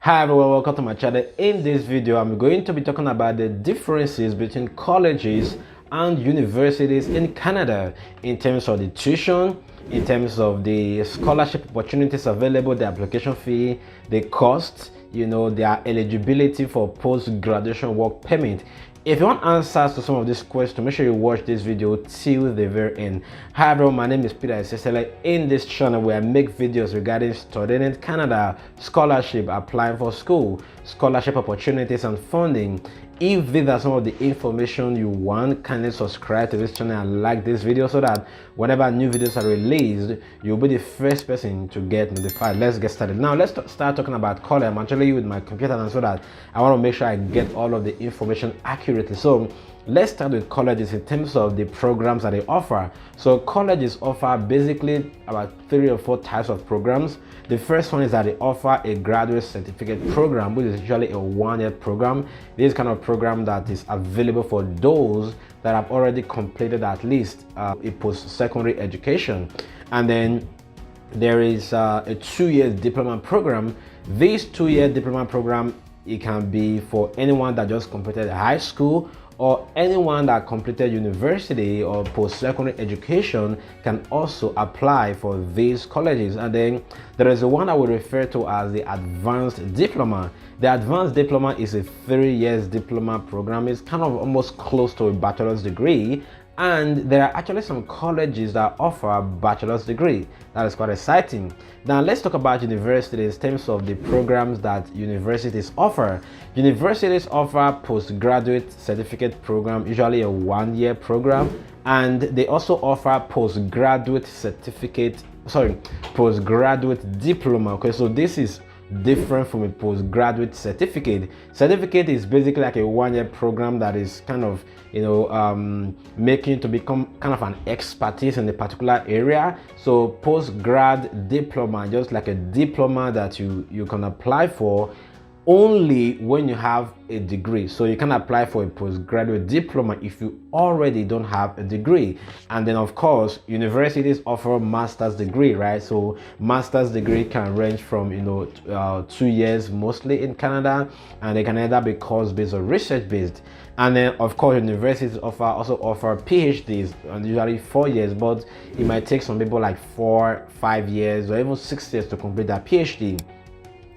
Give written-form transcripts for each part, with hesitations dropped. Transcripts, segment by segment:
Hi everyone, welcome to my channel. In this video, I'm going to be talking about the differences between colleges and universities in Canada in terms of the tuition, in terms of the scholarship opportunities available, the application fee, the cost, their eligibility for post-graduation work permit. If you want answers to some of these questions, make sure you watch this video till the very end. Hi everyone, my name is Peter Isesele. In this channel where I make videos regarding studying in Canada, scholarship, applying for school, scholarship opportunities and funding. If these are some of the information you want, kindly subscribe to this channel and like this video so that whenever new videos are released, you'll be the first person to get notified. Let's get started. Now let's start talking about college. I'm actually with my computer, and so that I want to make sure I get all of the information accurately. So let's start with colleges in terms of the programs that they offer. So colleges offer basically about 3 or 4 types of programs. The first one is that they offer a graduate certificate program, which is usually a 1-year program. This kind of program that is available for those that have already completed at least a post-secondary education. And then there is a 2-year diploma program. This 2-year diploma program, it can be for anyone that just completed high school, or anyone that completed university or post-secondary education can also apply for these colleges. And then there is the one I would refer to as the advanced diploma. The advanced diploma is a 3-year diploma program. It's kind of almost close to a bachelor's degree, and there are actually some colleges that offer a bachelor's degree. That is quite exciting. Now let's talk about universities in terms of the programs that universities offer. Universities offer postgraduate certificate program, usually a 1-year program, and they also offer postgraduate diploma. Okay, so this is different from a postgraduate certificate. Certificate is basically like a 1-year program that is kind of making you to become kind of an expertise in a particular area. So postgrad diploma, just like a diploma that you can apply for only when you have a degree. So you can apply for a postgraduate diploma if you already don't have a degree. And then of course universities offer master's degree, right? So master's degree can range from 2 years mostly in Canada, and they can either be course-based or research-based. And then of course universities also offer PhDs, and usually 4 years, but it might take some people like 4-5 years or even 6 years to complete that PhD.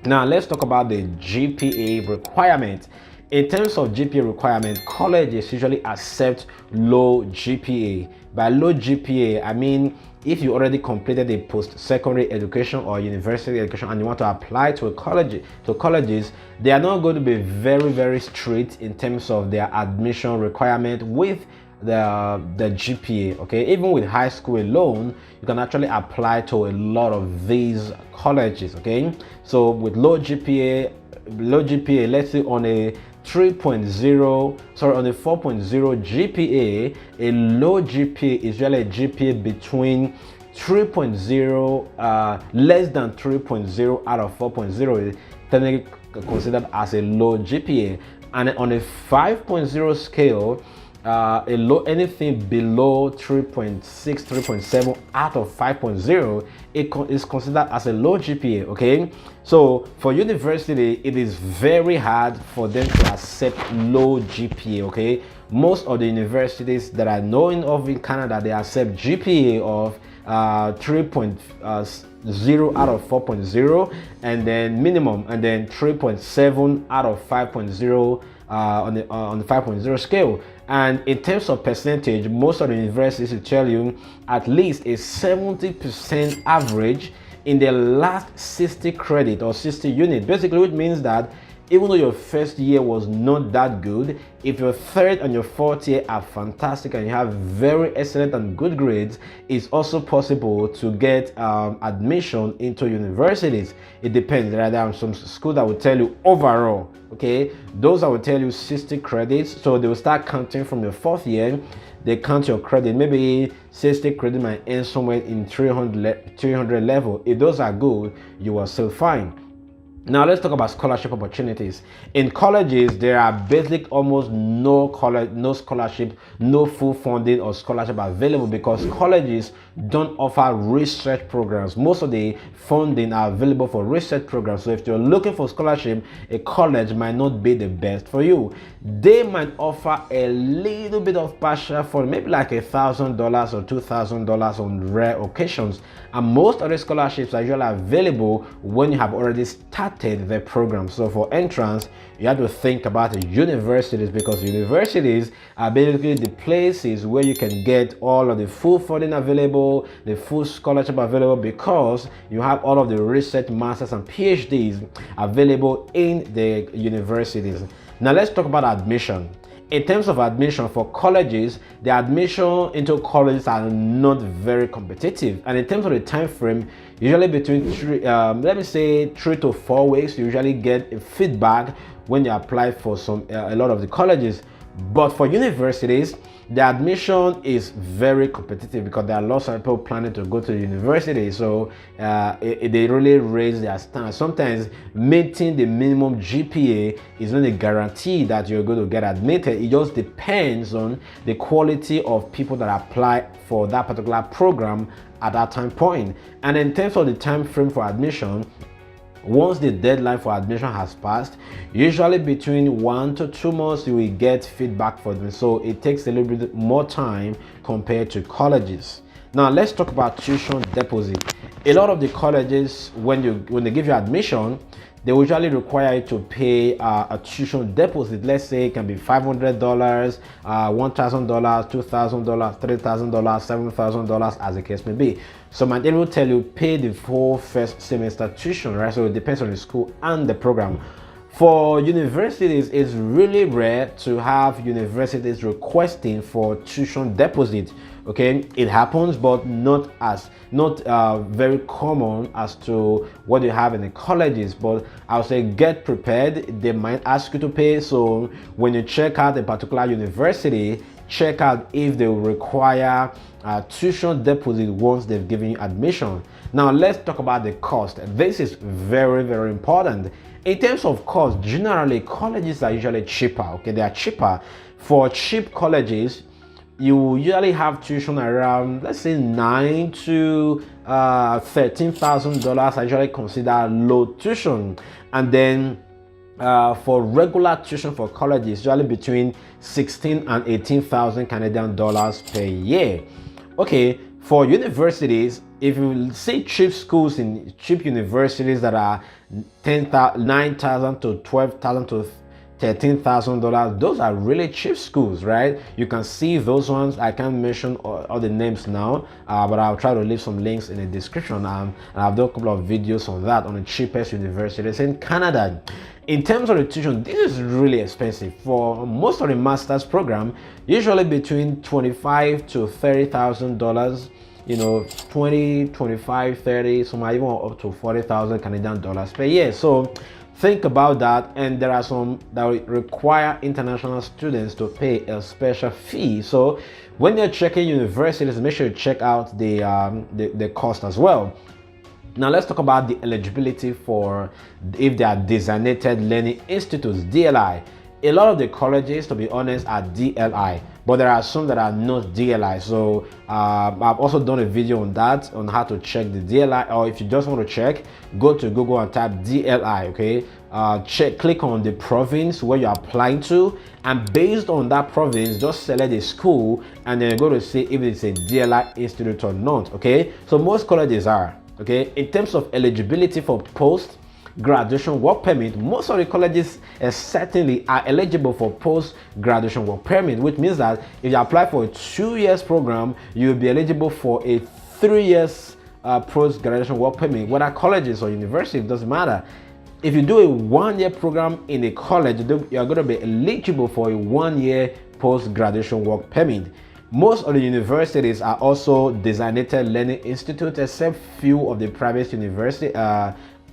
Now let's talk about the GPA requirement. In terms of GPA requirement, colleges usually accept low GPA. By low GPA, I mean if you already completed a post-secondary education or university education and you want to apply to colleges, they are not going to be very strict in terms of their admission requirement with the GPA. Okay, even with high school alone, you can actually apply to a lot of these colleges. Okay, so with low GPA, let's say on a 3.0, sorry, on a 4.0 GPA, a low GPA is usually a GPA between 3.0, less than 3.0 out of 4.0 is technically considered as a low GPA. And on a 5.0 scale, anything below 3.6, 3.7 out of 5.0, it is considered as a low GPA. Okay, so for university, it is very hard for them to accept low GPA. Okay, most of the universities that I know of in Canada, they accept GPA of 3.0 out of 4.0, and then minimum, and then 3.7 out of 5.0 on the 5.0 scale. And in terms of percentage, most of the universities will tell you at least a 70% average in the last 60 credit or 60 unit, basically, which means that even though your first year was not that good, if your third and your fourth year are fantastic and you have very excellent and good grades, it's also possible to get admission into universities. It depends. There are some schools that will tell you overall, okay, those that will tell you 60 credits, so they will start counting from your 4th year. They count your credit, maybe 60 credit might end somewhere in 300 level. If those are good, you are still fine. Now let's talk about scholarship opportunities. In colleges, there are basic almost no scholarship, no full funding or scholarship available because colleges don't offer research programs. Most of the funding are available for research programs. So if you're looking for scholarship, a college might not be the best for you. They might offer a little bit of partial funding, maybe like $1,000 or $2,000 on rare occasions. And most of the scholarships are usually available when you have already started the program. So for entrance, you have to think about the universities because universities are basically the places where you can get all of the full funding available, the full scholarship available, because you have all of the research masters and PhDs available in the universities. Now let's talk about admission. In terms of admission for colleges, the admission into colleges are not very competitive, and in terms of the time frame, usually between let me say 3 to 4 weeks, you usually get feedback when you apply for a lot of the colleges. But for universities, the admission is very competitive because there are lots of people planning to go to the university. So they really raise their standards. Sometimes meeting the minimum GPA is not a guarantee that you're going to get admitted. It just depends on the quality of people that apply for that particular program at that time point. And in terms of the time frame for admission, once the deadline for admission has passed, usually between 1 to 2 months, you will get feedback for them. So it takes a little bit more time compared to colleges. Now let's talk about tuition deposit. A lot of the colleges, when they give you admission, they usually require you to pay a tuition deposit. Let's say it can be $500, $1,000, $2,000, $3,000, $7,000, as the case may be. So they will tell you pay the full first semester tuition, right? So it depends on the school and the program. For universities, it's really rare to have universities requesting for tuition deposit. Okay, it happens, but not very common as to what you have in the colleges. But I would say get prepared. They might ask you to pay. So when you check out a particular university, check out if they will require tuition deposit once they've given you admission. Now let's talk about the cost. This is very, very important. In terms of cost, generally colleges are usually cheaper. Okay, they are cheaper. For cheap colleges, you usually have tuition around, let's say, $9,000 to $13,000. I usually consider low tuition. And then for regular tuition for colleges, usually between 16 and 18,000 Canadian dollars per year. Okay, for universities, if you see cheap schools in cheap universities that are $9,000 to $12,000 to $13,000, those are really cheap schools, right? You can see those ones. I can't mention all the names now, but I'll try to leave some links in the description. I've done a couple of videos on that, on the cheapest universities in Canada. In terms of the tuition, this is really expensive. For most of the master's program, usually between $25,000 to $30,000, you know, 20, 25, 30, some might even up to 40,000 Canadian dollars per year. So think about that. And there are some that require international students to pay a special fee. So when you're checking universities, make sure you check out the cost as well. Now let's talk about the eligibility for if they are designated learning institutes, DLI. A lot of the colleges, to be honest, are DLI, but there are some that are not DLI. So I've also done a video on that, on how to check the DLI, or if you just want to check, go to Google and type DLI, okay? Click on the province where you're applying to, and based on that province, just select a school, and then you're going to see if it's a DLI institute or not, okay? So most colleges are, okay? In terms of eligibility for post-graduation work permit, most of the colleges certainly are eligible for post-graduation work permit, which means that if you apply for a 2 years program, you'll be eligible for a 3 years post-graduation work permit. Whether colleges or universities, it doesn't matter. If you do a 1 year program in a college, you're going to be eligible for a 1 year post-graduation work permit. Most of the universities are also designated learning institutes, except few of the private universities.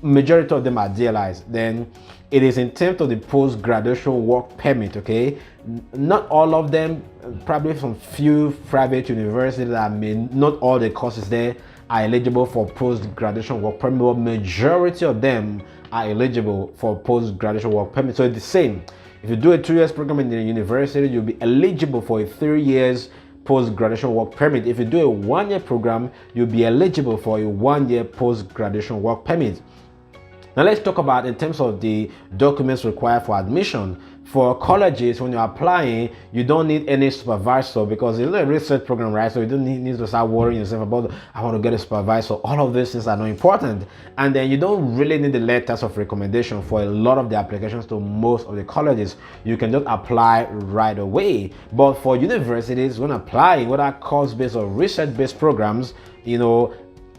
Majority of them are DLIs. Then it is in terms of the post-graduation work permit, okay? Not all of them, probably some few private universities that not all the courses there are eligible for post-graduation work permit, but majority of them are eligible for post-graduation work permit. So it's the same. If you do a 2 years program in the university, you'll be eligible for a 3 years post-graduation work permit. If you do a 1 year program, you'll be eligible for a 1 year post-graduation work permit. Now let's talk about in terms of the documents required for admission. For colleges, when you're applying, you don't need any supervisor because it's a research program, right? So you don't need to start worrying yourself about, I want to get a supervisor. All of these things are not important. And then you don't really need the letters of recommendation for a lot of the applications to most of the colleges. You can just apply right away. But for universities, when applying, whether course-based or research-based programs,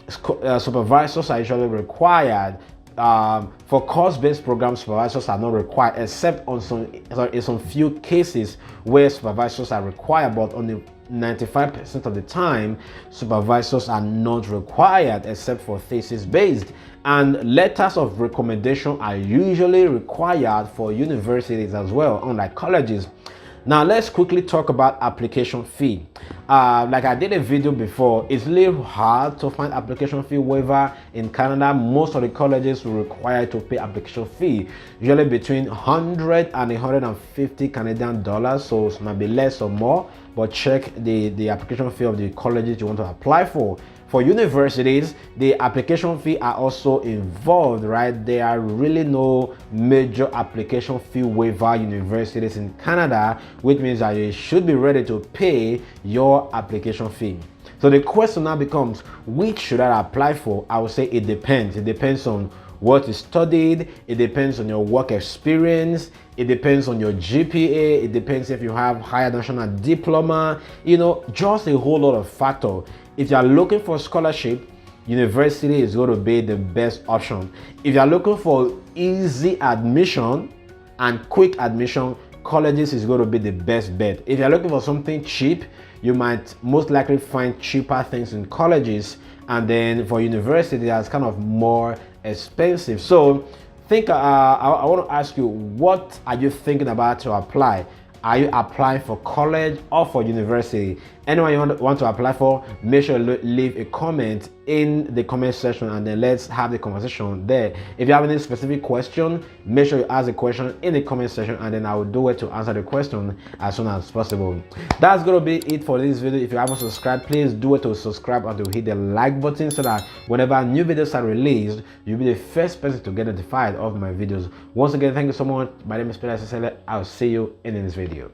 supervisors are usually required. For course-based programs, supervisors are not required, except on in some few cases where supervisors are required. But on the 95% of the time, supervisors are not required except for thesis-based. And letters of recommendation are usually required for universities as well, unlike colleges. Now let's quickly talk about application fee. Like I did a video before, it's really hard to find application fee waiver in Canada. Most of the colleges will require to pay application fee, usually between 100 and 150 Canadian dollars. So it might be less or more, but check the application fee of the colleges you want to apply for. For universities, the application fee are also involved, right? There are really no major application fee waiver universities in Canada, which means that you should be ready to pay your application fee. So the question now becomes, which should I apply for? I would say it depends. It depends on what you studied, it depends on your work experience, it depends on your GPA, it depends if you have higher national diploma, just a whole lot of factors. If you are looking for scholarship, university is going to be the best option. If you are looking for easy admission and quick admission, colleges is going to be the best bet. If you are looking for something cheap, you might most likely find cheaper things in colleges, and then for university that's kind of more expensive. So I want to ask you, what are you thinking about to apply? Are you applying for college or for university? Anyone you want to apply for, make sure you leave a comment in the comment section, and then let's have the conversation there. If you have any specific question, make sure you ask the question in the comment section, and then I will do it to answer the question as soon as possible. That's going to be it for this video. If you haven't subscribed, please do it to subscribe and to hit the like button so that whenever new videos are released, you'll be the first person to get notified of my videos. Once again, thank you so much. My name is Peter Cecile. I'll see you in this video.